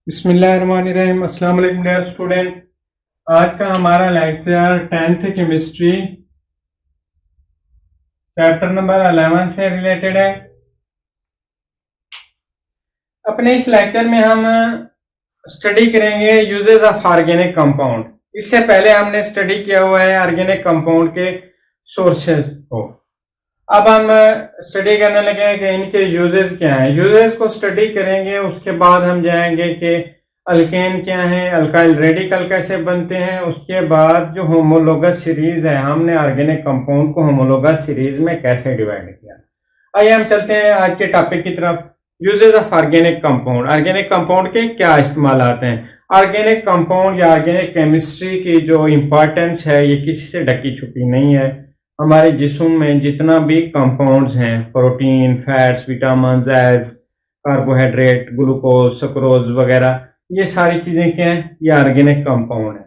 बिस्मिल्लाहिर्रहमानिर्रहीम। अस्सलाम वालेकुम डियर स्टूडेंट। आज का हमारा lecture 10th chemistry chapter number 11 से रिलेटेड है। अपने इस लेक्चर में हम स्टडी करेंगे यूजेस ऑफ ऑर्गेनिक कंपाउंड। इससे पहले हमने स्टडी किया हुआ है ऑर्गेनिक कंपाउंड के सोर्सेज को। अब हम स्टडी करने लगे हैं कि इनके यूजेस क्या हैं। यूजेस को स्टडी करेंगे, उसके बाद हम जाएंगे कि अल्केन क्या है, अल्काइल रेडिकल कैसे बनते हैं, उसके बाद जो होमोलोगस सीरीज है, हमने ऑर्गेनिक कंपाउंड को होमोलोगस सीरीज में कैसे डिवाइड किया। आइए हम चलते हैं आज के टॉपिक की तरफ। Uses of organic compound. Organic compound के क्या इस्तेमाल आते हैं। ऑर्गेनिक कंपाउंड या ऑर्गेनिक केमिस्ट्री की जो इम्पोर्टेंस है ये किसी से ढकी छुपी नहीं है। हमारे जिस्म में जितना भी कंपाउंड्स हैं, protein, fats, vitamin, else, carbohydrate, glucose, sucrose वगैरह, ये सारी चीजें क्या हैं, ये ऑर्गेनिक कंपाउंड है।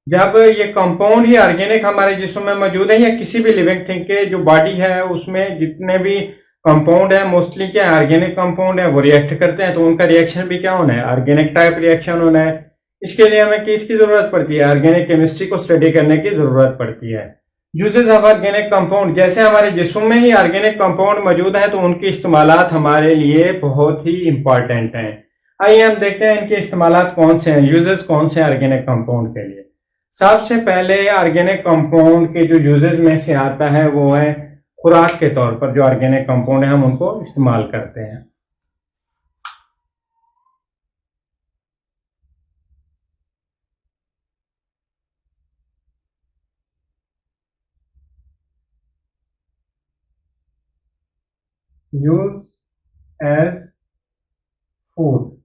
जब ये कंपाउंड ही ऑर्गेनिक हमारे जिस्म में मौजूद है या किसी भी लिविंग थिंग के जो बॉडी है उसमें जितने भी कंपाउंड है मोस्टली क्या ऑर्गेनिक कंपाउंड है, वो रिएक्ट करते हैं, तो उनका रिएक्शन भी क्या होना है, ऑर्गेनिक टाइप रिएक्शन होना है। इसके लिए हमें किसकी जरूरत पड़ती है, ऑर्गेनिक केमिस्ट्री को स्टडी करने की जरूरत पड़ती है। यूजेस ऑफ ऑर्गेनिक कंपाउंड, जैसे हमारे जिस्म में ही ऑर्गेनिक कंपाउंड मौजूद है तो उनकी इस्तेमालात हमारे लिए बहुत ही इंपॉर्टेंट हैं। आइए हम देखते हैं इनके इस्तेमालात कौन से हैं, यूजेस कौन से ऑर्गेनिक कंपाउंड के लिए। सबसे पहले ऑर्गेनिक कंपाउंड के जो यूजेस में से आता है वो है खुराक के तौर पर। जो ऑर्गेनिक कंपाउंड है हम उनको इस्तेमाल करते हैं। Use as food.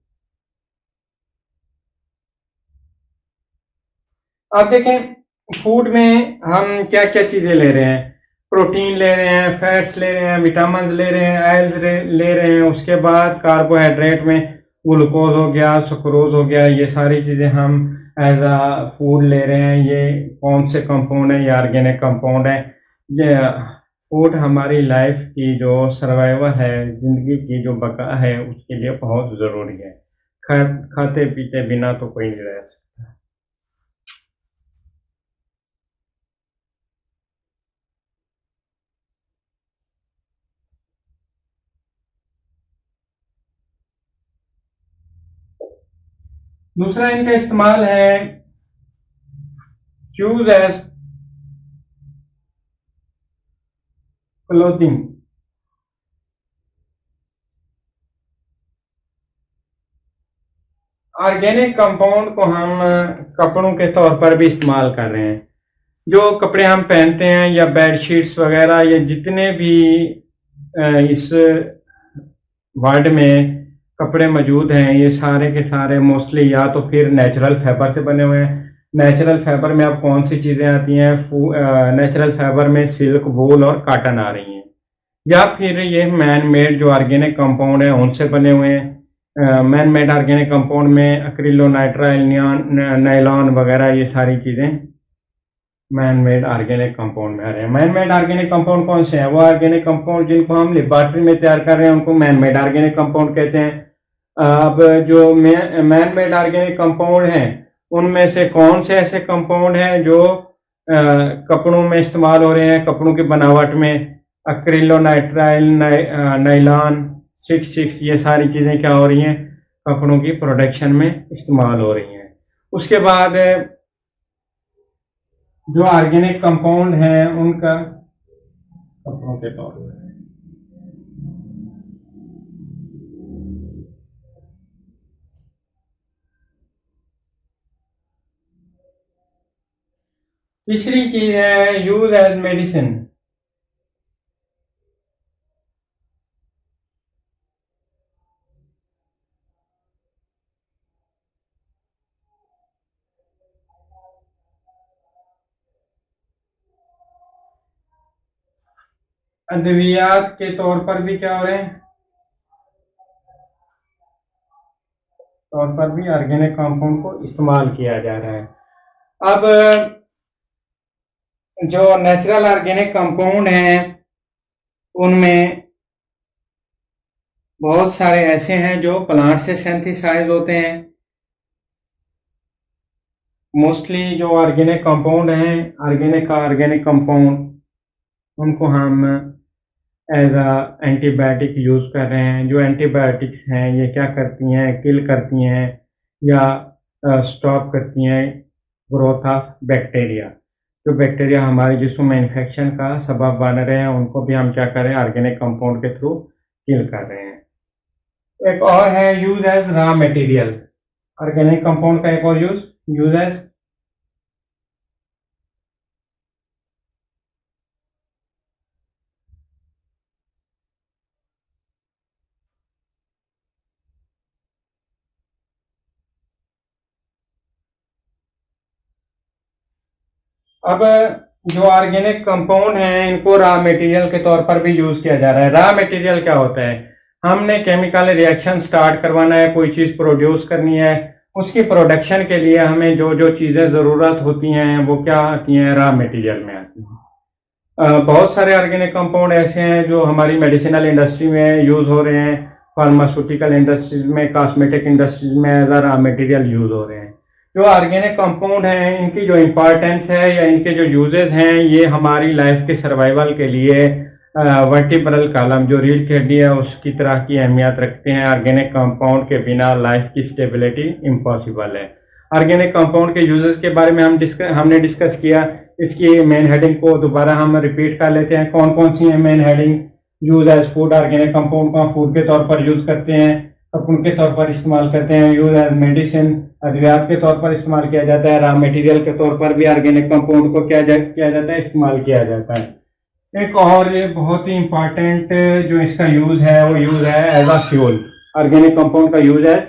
अब देखें फूड में हम क्या क्या चीजें ले रहे हैं। प्रोटीन ले रहे हैं, फैट्स ले रहे हैं, विटामिन ले रहे हैं, ऑयल्स ले रहे हैं। उसके बाद कार्बोहाइड्रेट में ग्लूकोज हो गया, सुक्रोज हो गया, ये सारी चीजें हम एज अ फूड ले रहे हैं। ये कौन से कंपाउंड है, ये ऑर्गेनिक कंपाउंड है। ये फूड हमारी लाइफ की जो सर्वाइवल है, जिंदगी की जो बका है, उसके लिए बहुत जरूरी है। खाते पीते बिना तो कोई नहीं रह सकता। दूसरा इनका इस्तेमाल है use as clothing. Organic compound को हम कपड़ों के तौर पर भी इस्तेमाल कर रहे हैं। जो कपड़े हम पहनते हैं या बेडशीट्स वगैरह, या जितने भी इस वर्ल्ड में कपड़े मौजूद हैं, ये सारे के सारे मोस्टली या तो फिर नेचुरल फाइबर से बने हुए हैं। नेचुरल फाइबर में अब कौन सी चीज़ें आती हैं, नेचुरल फाइबर में सिल्क, वूल और कॉटन आ रही हैं। या फिर ये मैन मेड जो ऑर्गेनिक कंपाउंड है उनसे बने हुए हैं। मैन मेड ऑर्गेनिक कंपाउंड में एक्रिलोनाइट्राइल, नायलॉन वगैरह, ये सारी चीज़ें मैन मेड ऑर्गेनिक कंपाउंड में आ रहे हैं। मैन मेड ऑर्गेनिक कंपाउंड कौन से हैं, वो ऑर्गेनिक कंपाउंड जिनको हम लेबोरेटरी में तैयार कर रहे हैं उनको मैन मेड ऑर्गेनिक कंपाउंड कहते हैं। अब जो मैन मेड ऑर्गेनिक कंपाउंड हैं उनमें से कौन से ऐसे कंपाउंड हैं जो कपड़ों में इस्तेमाल हो रहे हैं, कपड़ों की बनावट में। एक्रिलोनाइट्राइल, नायलॉन, 6 ये सारी चीज़ें क्या हो रही हैं, कपड़ों की प्रोडक्शन में इस्तेमाल हो रही हैं। उसके बाद जो ऑर्गेनिक कंपाउंड है उनका कपड़ों के तौर पर। तीसरी चीज है यूज एज मेडिसिन। अद्वियात के तौर पर भी क्या हो रहे हैं, तौर पर भी ऑर्गेनिक कंपाउंड को इस्तेमाल किया जा रहा है। अब जो नेचुरल ऑर्गेनिक कंपाउंड हैं उनमें बहुत सारे ऐसे हैं जो प्लांट से सिंथेसाइज होते हैं। मोस्टली जो ऑर्गेनिक कंपाउंड हैं, ऑर्गेनिक कंपाउंड, उनको हम एज अ एंटीबायोटिक यूज़ कर रहे हैं। जो एंटीबायोटिक्स हैं ये क्या करती हैं, किल करती हैं या स्टॉप करती हैं ग्रोथ ऑफ बैक्टीरिया। जो बैक्टीरिया हमारे जिस्म में इन्फेक्शन का सबब बन रहे हैं उनको भी हम क्या कर रहे हैं, ऑर्गेनिक कंपाउंड के थ्रू किल कर रहे हैं। एक और है use as raw material. Organic compound का एक और यूज एज अब जो ऑर्गेनिक कंपाउंड हैं इनको रॉ मटेरियल के तौर पर भी यूज किया जा रहा है। रॉ मटेरियल क्या होता है, हमने केमिकल रिएक्शन स्टार्ट करवाना है, कोई चीज प्रोड्यूस करनी है, उसकी प्रोडक्शन के लिए हमें जो जो चीजें जरूरत होती हैं वो क्या आती हैं, रॉ मटेरियल में आती हैं। बहुत सारे ऑर्गेनिक कंपाउंड ऐसे हैं जो हमारी मेडिसिनल इंडस्ट्री में यूज हो रहे हैं, फार्मास्यूटिकल इंडस्ट्रीज में, कॉस्मेटिक इंडस्ट्रीज में as a raw material use हो रहे हैं। जो ऑर्गेनिक कंपाउंड हैं इनकी जो इम्पोर्टेंस है या इनके जो यूजेस हैं, ये हमारी लाइफ के सर्वाइवल के लिए वर्टिब्रल कॉलम जो रीढ़ की हड्डी है उसकी तरह की अहमियत रखते हैं। ऑर्गेनिक कंपाउंड के बिना लाइफ की स्टेबिलिटी इम्पॉसिबल है। ऑर्गेनिक कंपाउंड के यूजेस के बारे में हमने डिस्कस किया। इसकी मेन हेडिंग को दोबारा हम रिपीट कर लेते हैं। कौन कौन सी है main heading? Use as food, organic compound को हम फूड के तौर पर यूज करते हैं, कपून के तौर पर इस्तेमाल करते हैं। यूज एज मेडिसिन, अद्वियात के तौर पर इस्तेमाल किया जाता है। रॉ मटेरियल के तौर पर भी ऑर्गेनिक कंपाउंड को किया जाता है, इस्तेमाल किया जाता है। एक और ये बहुत ही इंपॉर्टेंट जो इसका यूज है वो यूज है as a fuel. Organic compound का यूज है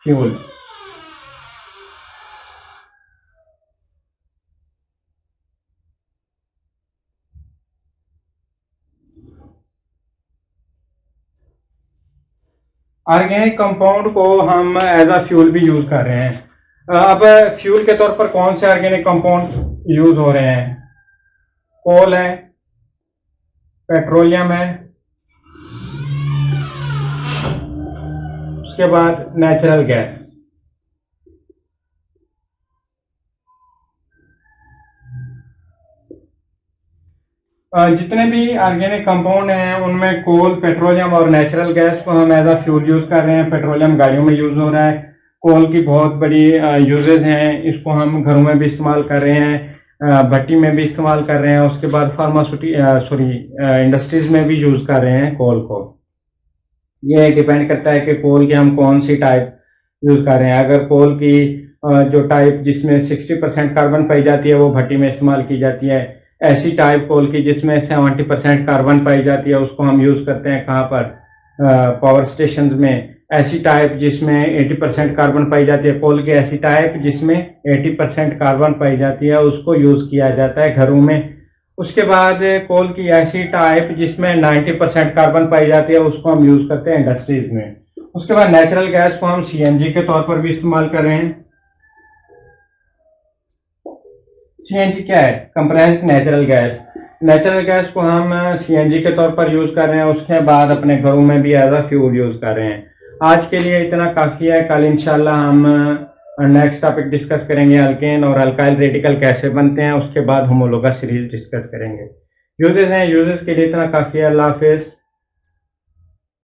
फ्यूल। ऑर्गेनिक कंपाउंड को हम एज अ फ्यूल भी यूज कर रहे हैं। अब फ्यूल के तौर पर कौन से ऑर्गेनिक कंपाउंड यूज हो रहे हैं? कोल है, पेट्रोलियम है, उसके बाद नेचुरल गैस। जितने भी ऑर्गेनिक कंपाउंड हैं उनमें कोल, पेट्रोलियम और नेचुरल गैस को हम एज अ फ्यूल यूज कर रहे हैं। पेट्रोलियम गाड़ियों में यूज हो रहा है। कोल की बहुत बड़ी यूजेज हैं, इसको हम घरों में भी इस्तेमाल कर रहे हैं, भट्टी में भी इस्तेमाल कर रहे हैं। उसके बाद इंडस्ट्रीज में भी यूज कर रहे हैं कोल को। ये डिपेंड करता है कि कोल की हम कौन सी टाइप यूज कर रहे हैं। अगर कोल की जो टाइप जिसमें 60% कार्बन पाई जाती है वो भट्टी में इस्तेमाल की जाती है। ऐसी टाइप कोल की जिसमें 70% कार्बन पाई जाती है उसको हम यूज करते हैं कहाँ पर, पावर स्टेशन में। ऐसी टाइप जिसमें 80% कार्बन पाई जाती है, कोल की ऐसी टाइप जिसमें 80% कार्बन पाई जाती है उसको यूज किया जाता है घरों में। उसके बाद कोल की ऐसी टाइप जिसमें 90% कार्बन पाई जाती है उसको हम यूज करते हैं इंडस्ट्रीज में। उसके बाद नेचुरल गैस को हम सीएनजी के तौर पर भी इस्तेमाल कर रहे हैं। सीएनजी क्या है? Compressed natural gas. Natural gas को हम सीएनजी के तौर पर यूज कर रहे हैं, उसके बाद अपने घरों में भी एज अ फ्यूल यूज कर रहे हैं। आज के लिए इतना काफी है। कल इंशाल्लाह हम नेक्स्ट टॉपिक डिस्कस करेंगे, अल्केन और अल्काइल रेडिकल कैसे बनते हैं। उसके बाद होमोलोगस सीरीज डिस्कस करेंगे। यूजेस हैं, यूजेस के लिए इतना काफी है। अल्लाह हाफिज।